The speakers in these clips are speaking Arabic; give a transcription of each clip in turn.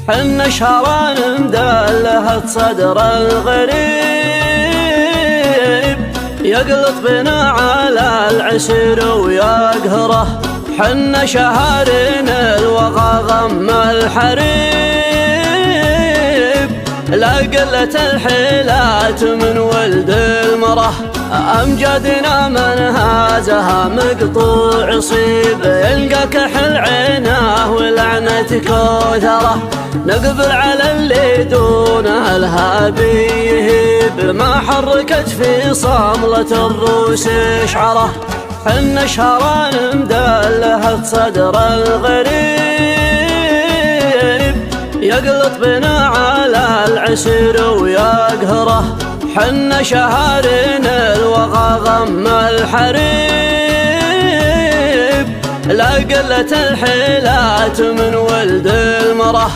حن شهران مدلهت صدر الغريب، يقلط بنا على العسير ويقهره. حن شهرين الوغى غم الحريب، لا قلة الحيلات من ولد المره. أمجادنا من هازها مقطوع صيب، يلقاك حل عينه ولعنتك وثره. نقبل على اللي دونه الهابي يهيب، ما حركت في صملة الروس شعره. حن شهران مدلهت صدر الغريب، يقلط بنا على العسير ويقهره. حن شهرين الوغى غم الحريب، لا قلة الحيلات من ولد المره.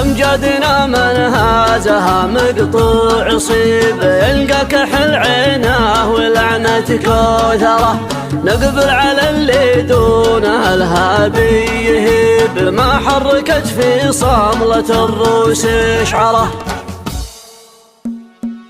أمجادنا من هازها مقطوع صيب، يلقاك حل عينه ولعنتك وثره. نقبل على اللي دونه الهابي يهيب، ما حركت في صملة الروس شعره.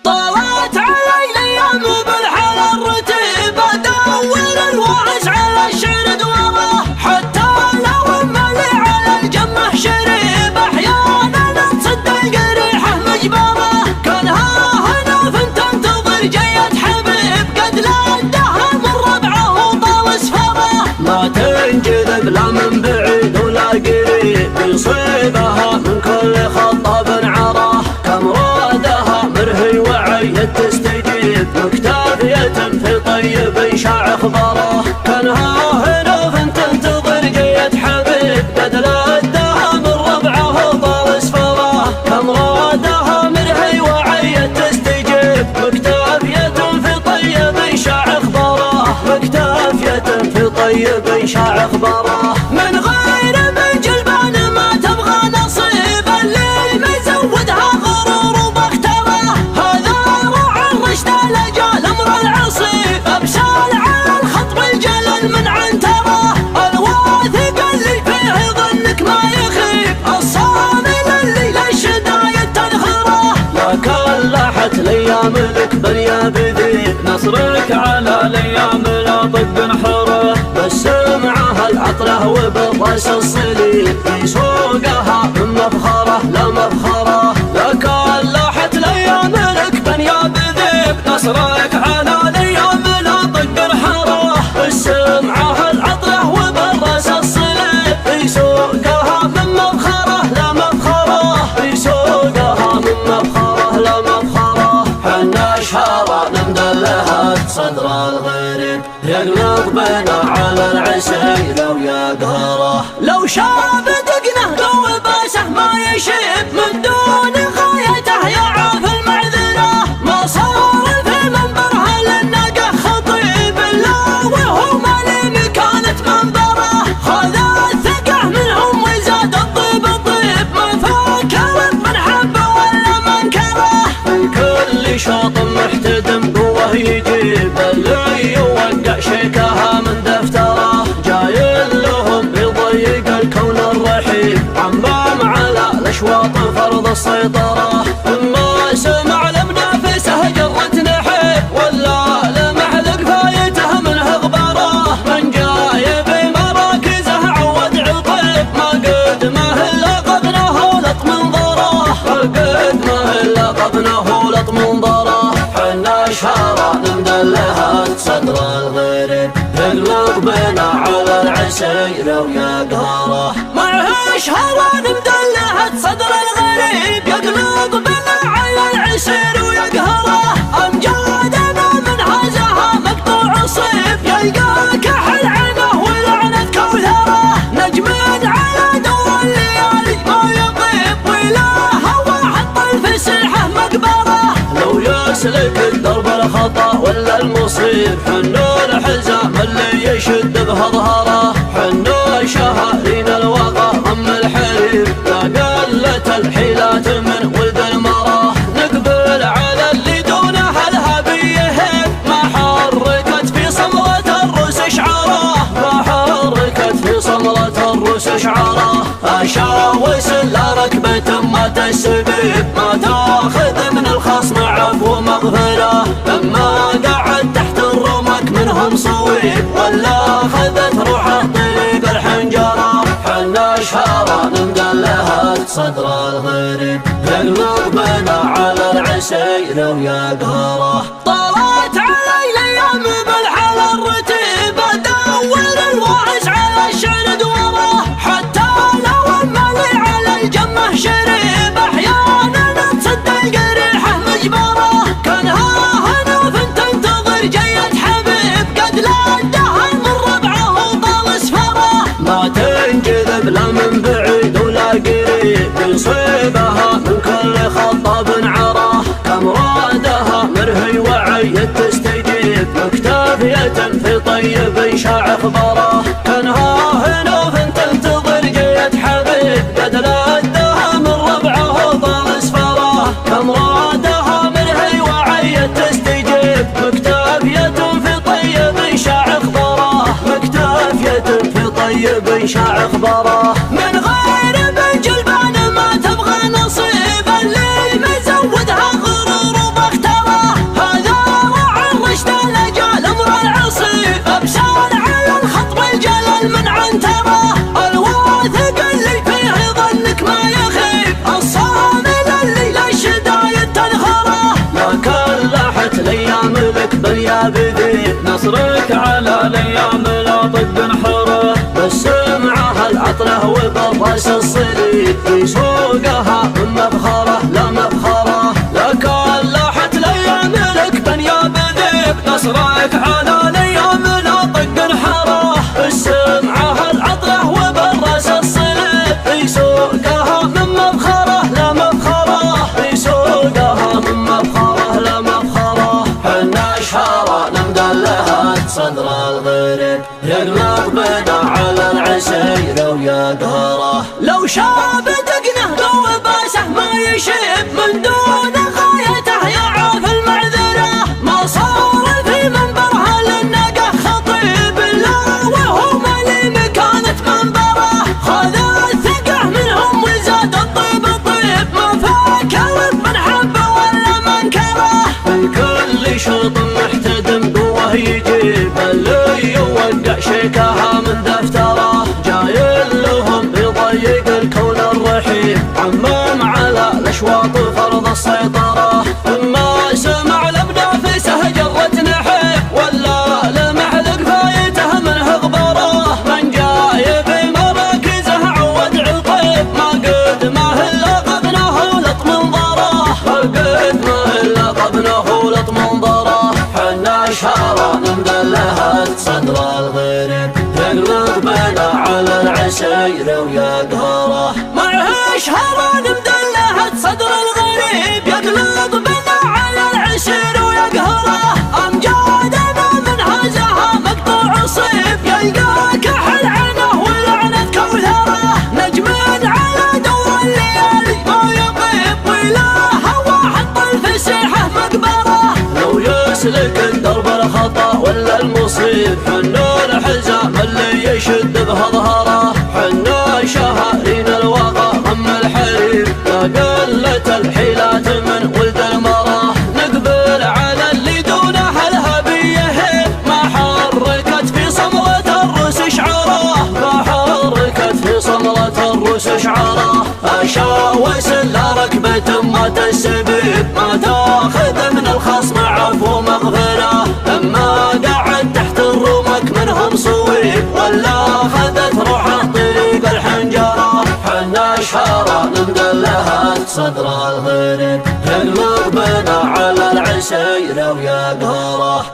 طلعت علي الايام بالحال الرتيب، ادور الواعز على الشرد وراه. حتى لو ملي على الجمه شريب، احيانا تصدق ريحه مجبره. كان ها هنا فانت تنتظر جية حبيب، قد لدها من ربعه وطال سفره. ما تنجذب لا من بعيد ولا قريب، يصيبها من كل خطاب عراه. كم رادها مرهي وعي تستجيب، مكتافية في طيب شاع اخباره. كان ها هنا فانت تنتظر جية حبيب، قد لدها من ربعه وطال سفره. كم رادها مرهي وعي تستجيب، مكتافية في طيب شاع اخباره. مكتافية في طيب شاع اخباره. من غير من جلبان ما تبغى نصيب، الليل ما يزودها غرور وبختره. هذا روع الرشد لجا الامر العصيب، ابسال على الخطب الجلل من عنتره. الواثق اللي فيه ظنك ما يخيب، الصامل اللي للشدايد تنخره. لكن لاحت الايام لك بنيا بذيب، نصرك على الايام لا طق حره. بس معها العطره وبالراس الصليب، في سوقها من مفخره لا مفخره. لكن لاحت الايام لك بنيا بذيب، نصرك على الايام لا طق حره. بس معها العطره وبالراس الصليب، في سوقها من مفخره لا مفخره. في سوقها من مفخره لا مفخره. حنا شهران مدلهت صدر الغريب، يقلط بنا على العسير ويقهره. لو شاب دقنه لو باسه ما يشيب، من دون غايته يعاف المعذره. ما صار في منبرها للنقه خطيب، الا وهو مالي مكانة منبره. خذ الثقه منهم وزاد الطيب الطيب، ما فكرت من حبه ولا منكره. من كل شوط محتدم قوه يجيب، اللي يوقع شيكها من دفتره. جايل لهم يضيق الكون الرحيب، عمام على الاشواط فرض السيطره. اما سمع لمنافسه جرت نحيب، ولا لمح فايته منه غبره. من جايب مراكزه عود عطيب، ما قد ما لقبناه لط منظره. قد ما لقبناه لط منظره. حنا شهران مدلهت صدر الغريب، يقلط بنا على العسير ويقهره. معها شهران مدلهت صدر الغريب، يقلط بنا على العسير ويقهره. امجادنا من هزها مقطوع صيب، يلقاك حل عينه ولعنة كوثره. نجم على دور الليالي ما يطيب، ولا هوى حط الفسيحه مقبره. لو يسلك الدرب الخطا ولا المصيب، حنو الحزام اللي يشد بها ظهره. حنو شهرين الوغى غم الحريب، لا قلت الحيلات من ولد المره. نقبل على اللي دونه الهابي يهيب، ما حركت في صملة الروس شعره. ما حركت في صملة الروس الروس شعاره، اشاوس لا ركبة ما تسبب، ما تاخذ من الخصم عفو مغفرة، لما قعد تحت الرمك منهم صويب، ولا اخذت روحه طريق الحنجرة. حنا اشهار مدلهات صدر الغريب، يقلب بنا على العسير ويقهره. طلعت علي الايام بالحال الرتيب، ادور الواعز على الشرد وراه، حتى لو املي على الجمه شريب، احيانا تصدق ريحه مجبره. كان هنا فنت تنتظر جية حبيب، قد لدها من ربعه وطال اسفره. ما تنجذب لا من بعيد ولا قريب، يصيبها من كل خطاب عراه، كمرادها مرهي وعي تستجيب، مكتفية في طيب شاع اخباره. كانها هنا فانت تنتظر جية حبيب، قد لدها من ربعه وطال اسفره، كمرادها مرهي وعي تستجيب، مكتفية في طيب شاع اخباره، مكتفية في طيب شاع اخباره. من غير بالجلبان ما تبغى نصيب، اللي مزودها غرور وبختره، هذا راعي الرشد لجال امر العصيب، ابشار على الخطب الجلال من عنتره. الواثق اللي فيه ظنك ما يخيب، الصامل اللي للشدايد تنخره. لكن لاحت الايام لك باليا بذيب، نصرك على الايام لا طق حره، بس معها العطله وبالراس الصليب، في سوقها من مبخره لا مبخره. لكن لاحت الايام لك باليا بذيب، نصرك على الايام لا طق حره، بس معها العطله وبالراس الصليب، في سوقها من مبخره لا مبخره، في سوقها من مبخره لا مبخره. حنا اشهار مدلهات صدر الغريب، يقلب بنا على العسير ويقهره. لو شاب دقنه لو باسه ما يشيب، من دون غايته يعاف المعذره، ما صار في منبرها للنقه خطيب، الا وهو مالي مكانة منبره. خذ الثقه منهم وزاد الطيب الطيب، ما فكر من حب ولا منكره. من كل شوط محتدم قوه يجيب، اللي يوقع شيكها من دفتره، جاي لهم يضيق الكون الرحيب، عمم على الاشواط فرض السيطره. اما سمع لبنافسه جرت نحيب، ولا لمع فايته منه غبره، من جاي بمراكزه عود عطيب، ما قد ما هلا قبنه لط منظره، ما قد ما هلا قبنه لط منظره. حنا اشهار مدلهات صدر الغريب، يقلب بنا على العسير ويقهره. معه اشهران مدلهة صدر الغريب، يقلب بنا على العسير ويقهره. امجادنا من هزها مقطوع صيف، يلقى كحل عينه ولعنة كوثره، نجم على دور الليالي ما يغيب، وإله واحد طل فسيحه مقبره. لو يسلك الدرب الخطا ولا المصيب، حنا الحزام اللي يشد بها ظهره، حنا شهارين الوغى غم الحريب، لا قلت الحيلات من ولد المراه، نقبل على اللي دونه الهبيه، ما حركت في صمرة الروس شعره، ما حركت في صمرة الروس شعره. اشاوس لا ركبة ما تسبب، ما تاخذ من الخصم عفو مغفرة، لما قعد تحت الرمك منهم صويب، ولا اخذت روحه طريق الحنجرة. حنا اشهار مدلهات صدر الغريب، يقلب بنا على العسير ويقهره.